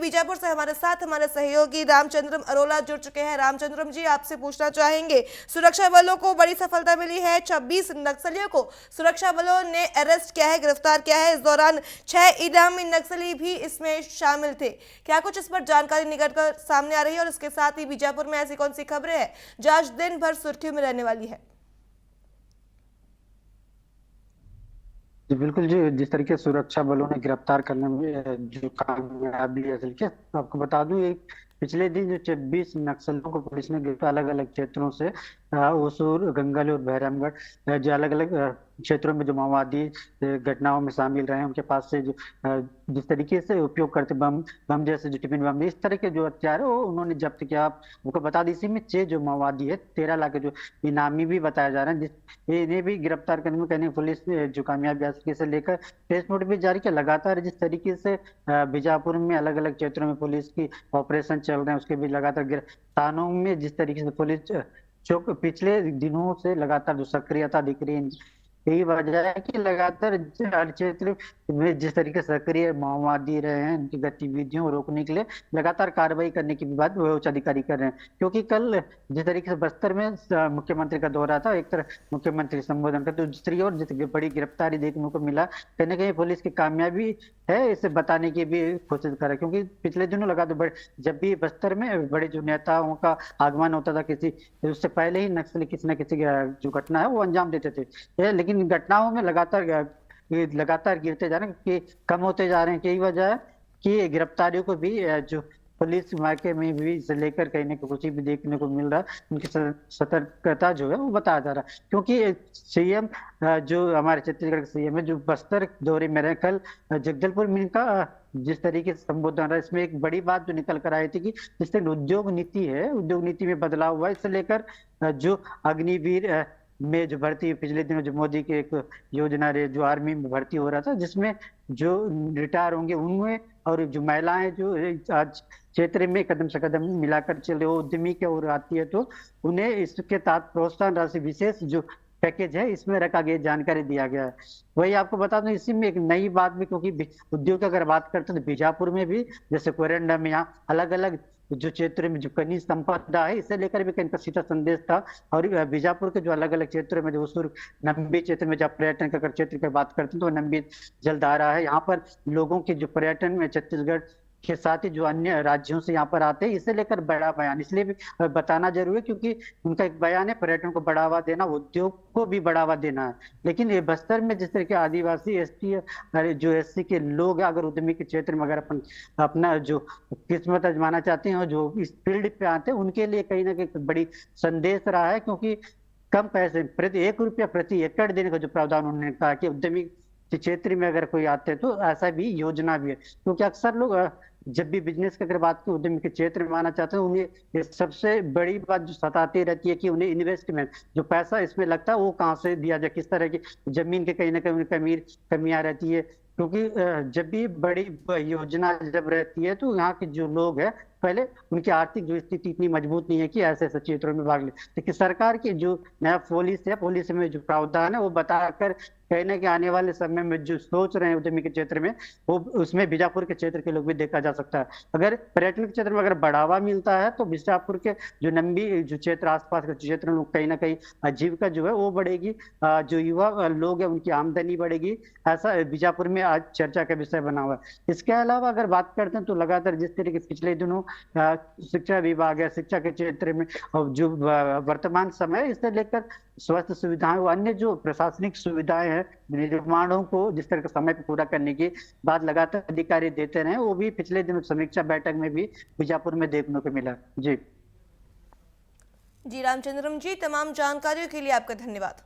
बीजापुर से हमारे साथ हमारे सहयोगी रामचंद्रम अरोला जुड़ चुके हैं। रामचंद्रम जी, आपसे पूछना चाहेंगे, सुरक्षा बलों को बड़ी सफलता मिली है, 26 नक्सलियों को सुरक्षा बलों ने अरेस्ट किया है, गिरफ्तार किया है। इस दौरान 6 इनामी नक्सली भी इसमें शामिल थे। क्या कुछ इस पर जानकारी निकल कर सामने आ रही है और इसके साथ ही बीजापुर में ऐसी कौन सी खबरें हैं जो आज दिन भर सुर्खियों में रहने वाली है? जी बिल्कुल जी, जिस तरीके से सुरक्षा बलों ने गिरफ्तार करने में जो कामयाबी हासिल की, तो आपको बता दूं एक पिछले दिन जो 26 नक्सलियों को पुलिस ने गिरफ्तार अलग अलग क्षेत्रों से ओसूर, गंगल और बहरामगढ़, जो अलग अलग क्षेत्रों में जो माओवादी घटनाओं में शामिल रहे हैं, उनके पास से जो जिस तरीके से उपयोग करते बम बम जैसे जो टिफिन बम, इस तरह के जो हथियार है वो उन्होंने जब्त किया। आपको बता दें, इसी में 6 जो माओवादी है, 13 लाख के जो इनामी भी बताया जा रहा है, इन्हें भी गिरफ्तार करने में कहने पुलिस ने जो कामयाबी हासिल की, इसे लेकर प्रेस नोट भी जारी किया। लगातार जिस तरीके से बीजापुर में अलग अलग क्षेत्रों में पुलिस की ऑपरेशन चल रहे हैं, उसके भी लगातार थानों में जिस तरीके से पुलिस जो पिछले दिनों से लगातार जो सक्रियता दिख रही है, यही वजह है कि लगातार हर क्षेत्र में जिस तरीके से सक्रिय माओवादी रहे हैं, उनकी गतिविधियों को रोकने के लिए लगातार कार्रवाई करने की भी बात उच्च अधिकारी कर रहे हैं। क्योंकि कल जिस तरीके से बस्तर में मुख्यमंत्री का दौरा था, एक तरफ मुख्यमंत्री संबोधन करते, दूसरी ओर जिस बड़ी गिरफ्तारी देखने को मिला, कहीं ना कहीं पुलिस की कामयाबी है, इसे बताने की भी कोशिश कर रहा है। क्योंकि पिछले दिनों लगातार जब भी बस्तर में बड़े जो नेताओं का आगमन होता था, किसी उससे पहले ही नक्सली किसी न किसी जो घटना है वो अंजाम देते थे। लेकिन इन घटनाओं में लगातार गिरते जा रहे हैं, कि कम होते जा रहे हैं। यही वजह है कि गिरफ्तारियों को भी जो पुलिस इलाके में भी इसे लेकर कहीं ना कुछ भी देखने को मिल रहा है, उनकी सतर्कता जो है वो बताया जा रहा है। क्योंकि सीएम जो हमारे छत्तीसगढ़ के सीएम है, जो बस्तर दौरे में रहे, कल जगदलपुर में इनका जिस तरीके से संबोधन रहा, इसमें एक बड़ी बात जो निकल कर आई थी कि जिस तरह उद्योग नीति है, उद्योग नीति में बदलाव हुआ है। इसे लेकर जो अग्निवीर में जो भर्ती पिछले दिनों जो मोदी की एक योजना रही, जो आर्मी में भर्ती हो रहा था, जिसमें जो रिटायर होंगे उनमें, और जो महिलाएं जो आज क्षेत्र में कदम से कदम मिलाकर चले, वो उद्यमी की ओर आती है, तो उन्हें इसके तहत प्रोत्साहन राशि विशेष जो पैकेज है इसमें रखा गया, जानकारी दिया गया है। वही आपको बता दूं, इसी में एक नई बात भी, क्योंकि उद्योग की अगर बात करते हैं तो बीजापुर में भी जैसे कोयरंडा में यहाँ अलग अलग जो क्षेत्र में जो खनिज संपदा है, इसे लेकर भी कहीं सीधा संदेश था। और बीजापुर के जो अलग अलग क्षेत्रों में, जो उसूर नंबी क्षेत्र में जब पर्यटन का क्षेत्र की बात करते हैं, तो नंबी जलधारा है, यहाँ पर लोगों के जो पर्यटन में छत्तीसगढ़ के साथ ही जो अन्य राज्यों से यहाँ पर आते हैं, इसे लेकर बड़ा बयान इसलिए भी बताना जरूरी है, क्योंकि उनका एक बयान है पर्यटन को बढ़ावा देना, उद्योग को भी बढ़ावा देना है। लेकिन ये बस्तर में जिस तरह के आदिवासी एसटी जो एससी के लोग हैं, अगर उद्यमी के क्षेत्र में अगर अपना जो किस्मत आजमाना चाहते हैं और जो इस फील्ड पे आते हैं, उनके लिए कहीं ना कहीं बड़ी संदेश रहा है। क्योंकि कम पैसे प्रति 1 रुपया प्रति एकड़ देने का जो प्रावधान उन्होंने कहा कि उद्यमी क्षेत्र में अगर कोई आते हैं तो ऐसा भी योजना भी है। क्योंकि अक्सर लोग जब भी बिजनेस की अगर बात की उद्यमी के क्षेत्र में आना चाहते हैं, उन्हें ये सबसे बड़ी बात जो सताती रहती है कि उन्हें इन्वेस्टमेंट जो पैसा इसमें लगता है वो कहाँ से दिया जाए, किस तरह की जमीन के कहीं ना कहीं कमियां रहती है। क्योंकि जब भी बड़ी योजना जब रहती है, तो यहाँ के जो लोग हैं पहले उनकी आर्थिक जो स्थिति इतनी मजबूत नहीं है कि ऐसे ऐसे क्षेत्रों में भाग ले। लेकिन सरकार की जो नया पॉलिसी में जो प्रावधान है वो बताकर कहीं ना कहीं आने वाले समय में जो सोच रहे हैं उद्यमी के क्षेत्र में, वो उसमें बीजापुर के क्षेत्र के लोग भी देखा जा सकता है। अगर पर्यटन के क्षेत्र में अगर बढ़ावा मिलता है, तो बीजापुर के जो नंबी जो क्षेत्र आसपास के क्षेत्र में कहीं ना कहीं आजीविका जो है वो बढ़ेगी, जो युवा लोग हैं उनकी आमदनी बढ़ेगी। ऐसा बीजापुर में आज चर्चा का विषय बना हुआ है। इसके अलावा अगर बात करते हैं तो लगातार जिस तरीके पिछले दिनों शिक्षा विभाग है, शिक्षा के क्षेत्र में और जो वर्तमान समय इससे लेकर स्वास्थ्य सुविधाएं और अन्य जो प्रशासनिक सुविधाएं हैं, निर्माणों को जिस तरह का समय पर पूरा करने की बात लगातार अधिकारी देते रहे, वो भी पिछले दिनों समीक्षा बैठक में भी बीजापुर में देखने को मिला। जी रामचंद्रम जी, तमाम जानकारियों के लिए आपका धन्यवाद।